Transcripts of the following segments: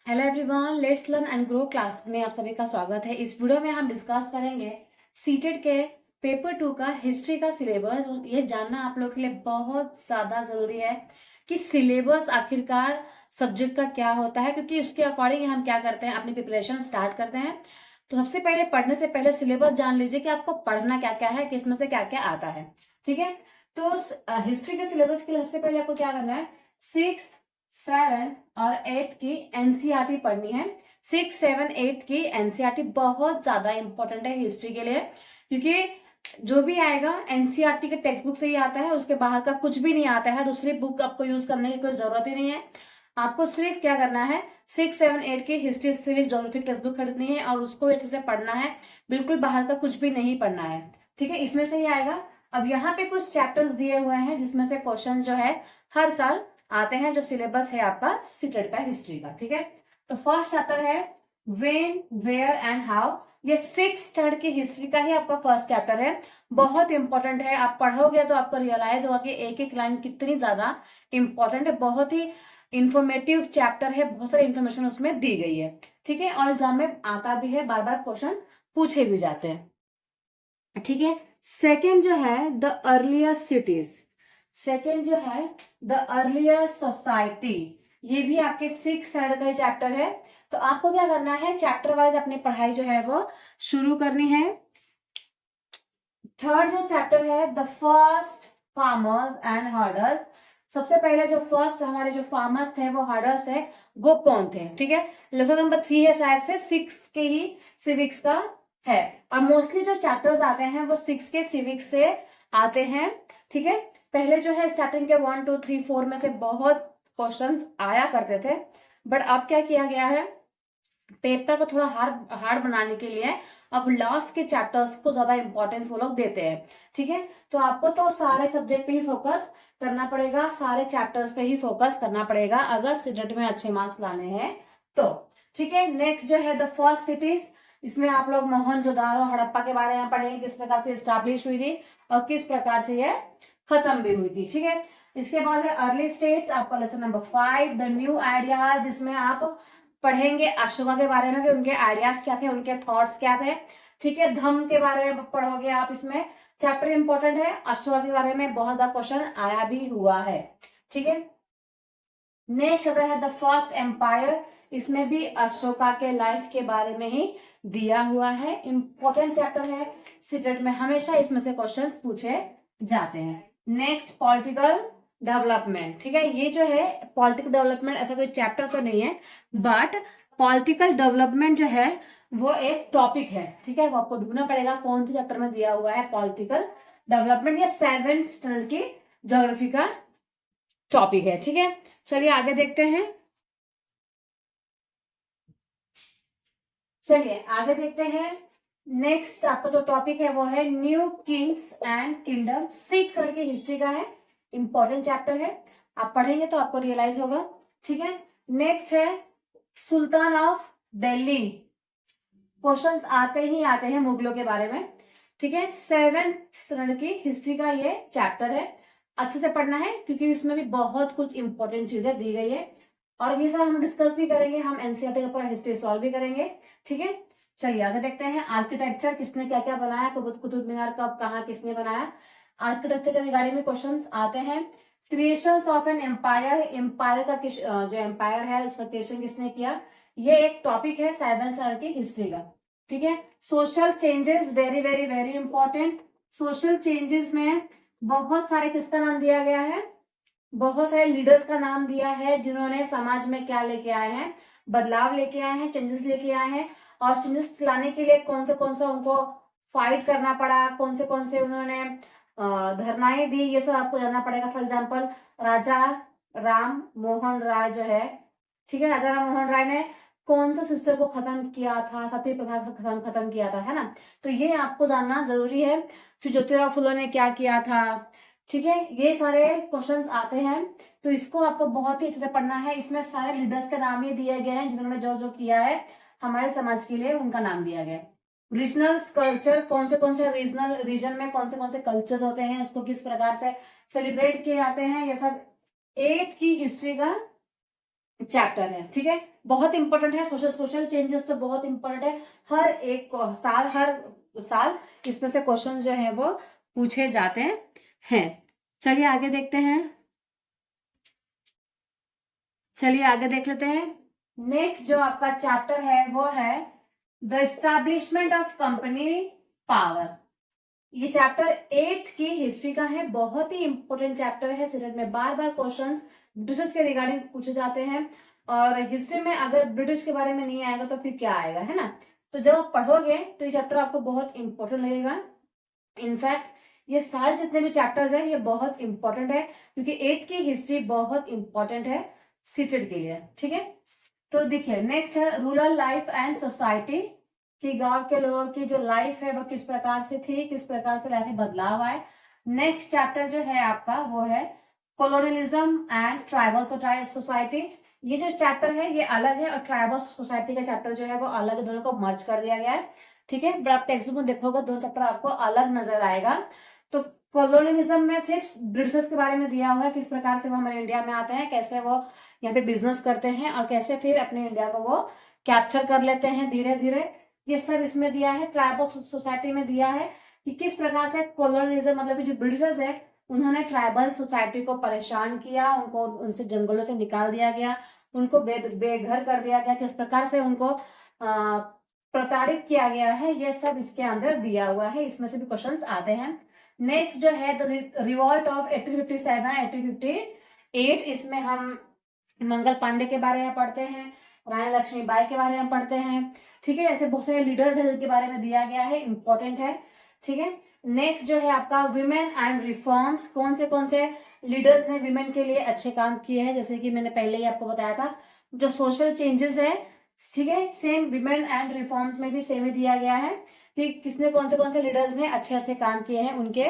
Hello everyone, let's learn and grow class में आप सभी का स्वागत है। इस वीडियो में हम डिस्कस करेंगे सीटेट के पेपर 2 का हिस्ट्री का सिलेबस। ये जानना आप लोगों के लिए बहुत ज़्यादा ज़रूरी है कि सिलेबस आखिरकार सब्जेक्ट का क्या होता है, क्योंकि उसके अकॉर्डिंग हम क्या करते हैं, अपनी प्रिपरेशन स्टार्ट करते हैं। तो सबसे पहले पढ़ने से पहले सिलेबस जान लीजिए कि आपको पढ़ना क्या क्या है, किसमें से क्या क्या आता है। ठीक है, तो हिस्ट्री के सिलेबस के लिए सबसे पहले आपको क्या करना है, 6th 7th और 8th की एनसीईआरटी पढ़नी है। 6, 7, 8 की एनसीईआरटी बहुत ज्यादा इंपॉर्टेंट है हिस्ट्री के लिए, क्योंकि जो भी आएगा एनसीईआरटी के टेक्स्ट बुक से ही आता है, उसके बाहर का कुछ भी नहीं आता है। दूसरी बुक आपको यूज करने की कोई जरूरत ही नहीं है। आपको सिर्फ क्या करना है, 6, 7, 8 की history civic geography text book खरीदनी है और उसको अच्छे से पढ़ना है। बिल्कुल बाहर का कुछ भी नहीं पढ़ना है। ठीक है, इसमें से ही आएगा। अब यहाँ पे कुछ चैप्टर्स दिए हुए हैं जिसमें से क्वेश्चन जो है हर साल आते हैं, जो सिलेबस है आपका सीटेट का हिस्ट्री का। ठीक है, तो फर्स्ट चैप्टर है व्हेन, वेयर एंड हाउ। ये 6 स्टैंडर्ड की हिस्ट्री का ही आपका फर्स्ट चैप्टर है। बहुत इंपॉर्टेंट है, आप पढ़ोगे तो आपको रियलाइज होगा कि एक एक लाइन कितनी ज्यादा इंपॉर्टेंट है। बहुत ही इंफॉर्मेटिव चैप्टर है, बहुत सारी इंफॉर्मेशन उसमें दी गई है। ठीक है, और एग्जाम में आता भी है, बार बार क्वेश्चन पूछे भी जाते हैं। ठीक है, सेकेंड जो है द अर्लियर सिटीज। सेकेंड जो है द अर्लियर सोसाइटी। ये भी आपके 6 स्टैंडर्ड का चैप्टर है। तो आपको क्या करना है, चैप्टर वाइज अपनी पढ़ाई जो है वो शुरू करनी है। थर्ड जो चैप्टर है the first farmers and herders. सबसे पहले जो फर्स्ट हमारे जो फार्मर्स थे, वो हर्डर्स थे, वो कौन थे। ठीक है, लेसन नंबर 3 है, शायद से 6 के ही सिविक्स का है। और मोस्टली जो चैप्टर्स आते हैं वो 6 के सिविक्स से आते हैं। ठीक है, पहले जो है स्टार्टिंग के 1, 2, 3, 4 में से बहुत क्वेश्चंस आया करते थे, बट अब क्या किया गया है, पेपर को थोड़ा हार्ड हार्ड बनाने के लिए अब लास्ट के चैप्टर्स को ज्यादा इंपॉर्टेंस वो लोग देते हैं। ठीक है, तो आपको तो सारे सब्जेक्ट पे ही फोकस करना पड़ेगा, सारे चैप्टर्स पे ही फोकस करना पड़ेगा अगर सीटेट में अच्छे मार्क्स लाने हैं तो। ठीक है, नेक्स्ट जो है द फर्स्ट सिटीज। इसमें आप लोग मोहनजोदारो, हड़प्पा के बारे में पढ़ेंगे, किस प्रकार से स्टैब्लिश हुई थी और किस प्रकार से ये खत्म भी हुई थी। ठीक है, इसके बाद है अर्ली स्टेट्स, आपका lesson number 5 the new ideas, जिसमें आप पढ़ेंगे अशोका के बारे में कि उनके आइडियाज क्या थे, उनके थॉट्स क्या थे। ठीक है, धम्म के बारे में पढ़ोगे आप, इसमें चैप्टर इंपॉर्टेंट है। अशोका के बारे में बहुत ज्यादा क्वेश्चन आया भी हुआ है। ठीक है, नेक्स्ट चैप्टर है द फर्स्ट एम्पायर। इसमें भी अशोका के लाइफ के बारे में ही दिया हुआ है, इंपॉर्टेंट चैप्टर है। सीटेट में हमेशा इसमें से क्वेश्चंस पूछे जाते हैं। Next political development. ठीक है, ये जो है पॉलिटिकल डेवलपमेंट ऐसा कोई चैप्टर तो नहीं है, बट पॉलिटिकल डेवलपमेंट जो है वो एक टॉपिक है। ठीक है, वो आपको ढूंढना पड़ेगा कौन से चैप्टर में दिया हुआ है पॉलिटिकल डेवलपमेंट। ये 7th स्टैंडर्ड की ज्योग्राफी का टॉपिक है। ठीक है, चलिए आगे देखते हैं। चलिए आगे देखते हैं। नेक्स्ट आपका जो टॉपिक है वो है new Kings and kingdom. 6 standard की हिस्ट्री का है, इंपॉर्टेंट चैप्टर है, आप पढ़ेंगे तो आपको रियलाइज होगा। ठीक है, नेक्स्ट है सुल्तान ऑफ दिल्ली। क्वेश्चंस आते ही आते हैं मुगलों के बारे में। ठीक है, 7th स्टैंडर्ड की हिस्ट्री का ये चैप्टर है, अच्छे से पढ़ना है क्योंकि इसमें भी बहुत कुछ इंपॉर्टेंट चीजें दी गई है और ये सब हम डिस्कस भी करेंगे, हम एनसीईआरटी का पूरा हिस्ट्री सॉल्व भी करेंगे। ठीक है, चलिए आगे देखते हैं। आर्किटेक्चर किसने क्या क्या बनाया, कुतुब मीनार कब कहाँ किसने बनाया, आर्किटेक्चर के रिगार्डिंग में क्वेश्चन आते हैं। Creation of an empire, empire का जो एम्पायर है उसका क्रिएशन किसने किया, ये एक टॉपिक है 7th स्टैंडर्ड की हिस्ट्री का। ठीक है, social changes, very very very important. Social changes में बहुत सारे किसका नाम दिया गया है, बहुत सारे लीडर्स का नाम दिया है जिन्होंने समाज में क्या लेके आए हैं, बदलाव लेके आए हैं, चेंजेस लेके आए हैं। और चेंजेस लाने के लिए कौन सा उनको फाइट करना पड़ा, कौन से उन्होंने धरनाएं दी, ये सब आपको जानना पड़ेगा। फॉर एग्जाम्पल राजा राम मोहन राय जो है, ठीक है, राजा राम मोहन राय ने कौन सा सिस्टम को खत्म किया था, सती प्रथा को खत्म किया था, है ना। तो ये आपको जानना जरूरी है। फिर ज्योतिराव फुले ने क्या किया था। ठीक है, ये सारे क्वेश्चंस आते हैं, तो इसको आपको बहुत ही अच्छे से पढ़ना है। इसमें सारे लीडर्स के नाम ही दिए गए हैं जिन्होंने जो जो किया है हमारे समाज के लिए, उनका नाम दिया गया है। रीजनल कल्चर, कौन से रीजनल रीजन में कौन से कल्चर्स होते हैं, उसको किस प्रकार से सेलिब्रेट किए जाते हैं, ये सब 8th की हिस्ट्री का चैप्टर है, ठीक है। बहुत इंपॉर्टेंट है, सोशल चेंजेस तो बहुत इंपॉर्टेंट है। हर साल इसमें से क्वेश्चन जो है वो पूछे जाते हैं। चलिए आगे देखते हैं, चलिए आगे देख लेते हैं। नेक्स्ट जो आपका चैप्टर है वो है the establishment of company power. ये चैप्टर 8th की हिस्ट्री का है, बहुत ही इंपॉर्टेंट चैप्टर है। सीटेट में बार बार क्वेश्चंस ब्रिटिश के रिगार्डिंग पूछे जाते हैं, और हिस्ट्री में अगर ब्रिटिश के बारे में नहीं आएगा तो फिर क्या आएगा, है ना। तो जब आप पढ़ोगे तो ये चैप्टर आपको बहुत इंपॉर्टेंट लगेगा। इनफैक्ट ये सारे जितने भी चैप्टर्स हैं ये बहुत इंपॉर्टेंट है, क्योंकि 8th की हिस्ट्री बहुत इंपॉर्टेंट है सीटेट के लिए, ठीक है। तो देखिए नेक्स्ट है रूरल लाइफ एंड सोसाइटी, कि गांव के लोगों की जो लाइफ है वो किस प्रकार से थी, किस प्रकार से लाइफ में बदलाव आए। नेक्स्ट चैप्टर जो है आपका वो है कॉलोनियलिज्म एंड ट्राइबल सोसाइटी। ये जो चैप्टर है ये अलग है, और ट्राइबल सोसाइटी का चैप्टर जो है वो अलग है, दोनों को मर्ज कर दिया गया है, ठीक है। बट आप टेक्स्ट बुक में देखोगे दोनों चैप्टर आपको अलग नजर आएगा। तो कॉलोनियलिज्म में सिर्फ ब्रिटिशर्स के बारे में दिया हुआ है, किस प्रकार से वो हमारे इंडिया में आते हैं, कैसे वो यहाँ पे बिजनेस करते हैं, और कैसे फिर अपने इंडिया को वो कैप्चर कर लेते हैं धीरे धीरे, ये सब इसमें दिया है। ट्राइबल सोसाइटी में दिया है कि किस प्रकार से कॉलोनियलिज्म मतलब कि जो ब्रिटिशर्स है उन्होंने ट्राइबल सोसाइटी को परेशान किया, उनको उनसे जंगलों से निकाल दिया गया, उनको बेघर कर दिया गया, किस प्रकार से उनको प्रताड़ित किया गया है, ये सब इसके अंदर दिया हुआ है। इसमें से भी क्वेश्चन आते हैं। नेक्स्ट जो है द रिवॉल्ट ऑफ 1857 1858, इसमें हम मंगल पांडे के बारे में पढ़ते हैं, रानी लक्ष्मीबाई के बारे में पढ़ते हैं, ठीक है। ऐसे बहुत सारे लीडर्स हैं जिनके बारे में दिया गया है, इंपॉर्टेंट है, ठीक है। नेक्स्ट जो है आपका विमेन एंड रिफॉर्म्स, कौन से लीडर्स ने विमेन के लिए अच्छे काम किए हैं, जैसे कि मैंने पहले ही आपको बताया था जो सोशल चेंजेस है, ठीक है। सेम विमेन एंड रिफॉर्म्स में भी सेम ही दिया गया है कि किसने कौन से लीडर्स ने अच्छे अच्छे काम किए हैं उनके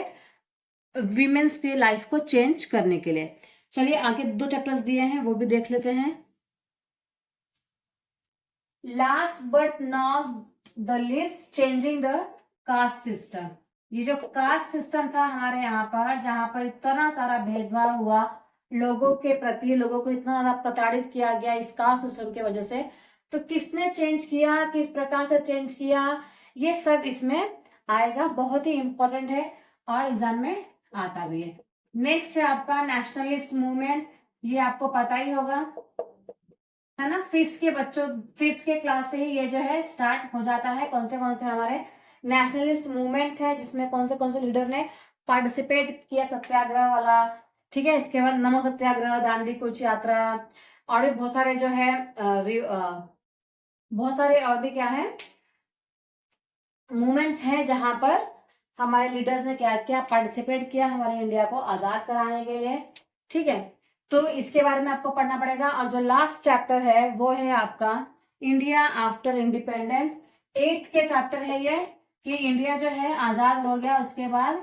विमेन्स की लाइफ को चेंज करने के लिए। चलिए आगे 2 चैप्टर्स दिए हैं वो भी देख लेते हैं। Last but not the list, changing the caste system. ये जो कास्ट सिस्टम था हमारे यहाँ पर, जहां पर इतना सारा भेदभाव हुआ लोगों के प्रति, लोगों को इतना ज्यादा प्रताड़ित किया गया इस कास्ट सिस्टम की वजह से, तो किसने चेंज किया, किस प्रकार से चेंज किया, ये सब इसमें आएगा, बहुत ही इंपॉर्टेंट है और एग्जाम में आता भी है। नेक्स्ट है आपका नेशनलिस्ट मूवमेंट, ये आपको पता ही होगा, है ना। 5th के क्लास से ही ये जो है स्टार्ट हो जाता है। कौन से हमारे नेशनलिस्ट मूवमेंट है, जिसमें कौन से लीडर ने पार्टिसिपेट किया सत्याग्रह वाला, ठीक है। इसके बाद नमक सत्याग्रह, दांडी कूच यात्रा, और भी बहुत सारे जो है बहुत सारे और भी क्या है मूवमेंट्स हैं जहां पर हमारे लीडर्स ने क्या क्या पार्टिसिपेट किया हमारे इंडिया को आजाद कराने के लिए, ठीक है। तो इसके बारे में आपको पढ़ना पड़ेगा। और जो लास्ट चैप्टर है वो है आपका इंडिया आफ्टर इंडिपेंडेंस। 8th के चैप्टर है ये, कि इंडिया जो है आजाद हो गया उसके बाद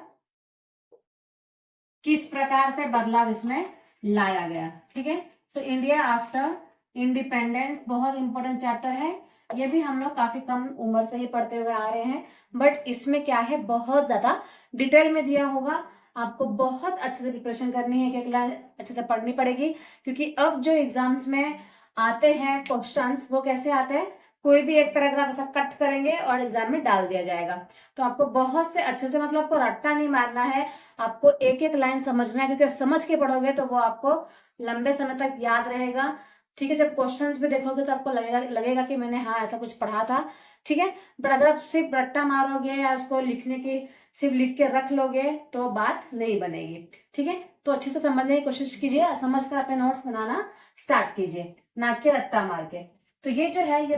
किस प्रकार से बदलाव इसमें लाया गया, ठीक है। सो इंडिया आफ्टर इंडिपेंडेंस बहुत इंपॉर्टेंट चैप्टर है, ये भी हम लोग काफी कम उम्र से ही पढ़ते हुए आ रहे हैं, बट इसमें क्या है बहुत ज्यादा डिटेल में दिया होगा, आपको बहुत अच्छे से प्रिपरेशन करनी है, एक लाइन अच्छे से पढ़नी पड़ेगी, क्योंकि अब जो एग्जाम्स में आते हैं क्वेश्चंस वो कैसे आते हैं, कोई भी एक पैराग्राफ ऐसा कट करेंगे और एग्जाम में डाल दिया जाएगा। तो आपको बहुत से अच्छे से, मतलब आपको रट्टा नहीं मारना है, आपको एक एक लाइन समझना है, क्योंकि समझ के पढ़ोगे तो वो आपको लंबे समय तक याद रहेगा, ठीक है। जब क्वेश्चंस भी देखोगे तो आपको लगेगा कि मैंने हाँ ऐसा कुछ पढ़ा था, ठीक है। बट अगर आप सिर्फ रट्टा मारोगे या उसको लिखने की सिर्फ लिख के रख लोगे तो बात नहीं बनेगी, ठीक है। तो अच्छे से समझने की कोशिश कीजिए, समझकर अपने नोट्स बनाना स्टार्ट कीजिए, ना कि रट्टा मार के। तो ये जो है ये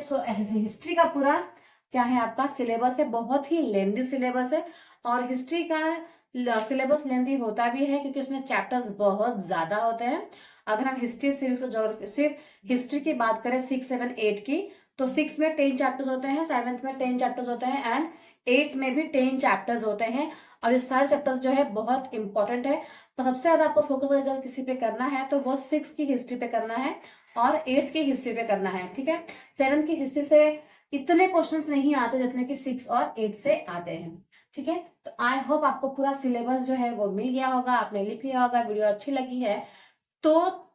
हिस्ट्री का पूरा क्या है आपका सिलेबस है, बहुत ही लेंदी सिलेबस है। और हिस्ट्री का सिलेबस लेंदी होता भी है क्योंकि उसमें चैप्टर्स बहुत ज्यादा होते हैं। अगर हम हिस्ट्री सिर्फ ज्योग्राफी सिर्फ हिस्ट्री की बात करें 6, 7, 8 की, तो 6 में 10 चैप्टर्स होते हैं, 7th में 10 चैप्टर्स होते हैं, एंड 8th में भी 10 चैप्टर्स होते हैं। और ये सारे चैप्टर्स जो है बहुत इंपॉर्टेंट है। तो सबसे ज्यादा आपको फोकस अगर किसी पे करना है तो वो 6 की हिस्ट्री पे करना है और 8th की हिस्ट्री पे करना है, ठीक है। 7th की हिस्ट्री से इतने क्वेश्चंस नहीं आते जितने कि 6 और 8 से आते हैं, ठीक है। तो आई होप आपको पूरा सिलेबस जो है वो मिल गया होगा, आपने लिख लिया होगा। वीडियो अच्छी लगी है तो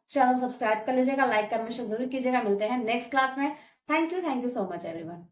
चैनल सब्सक्राइब कर लीजिएगा, लाइक कमेंट जरूर कीजिएगा। मिलते हैं नेक्स्ट क्लास में। Thank you so much everyone.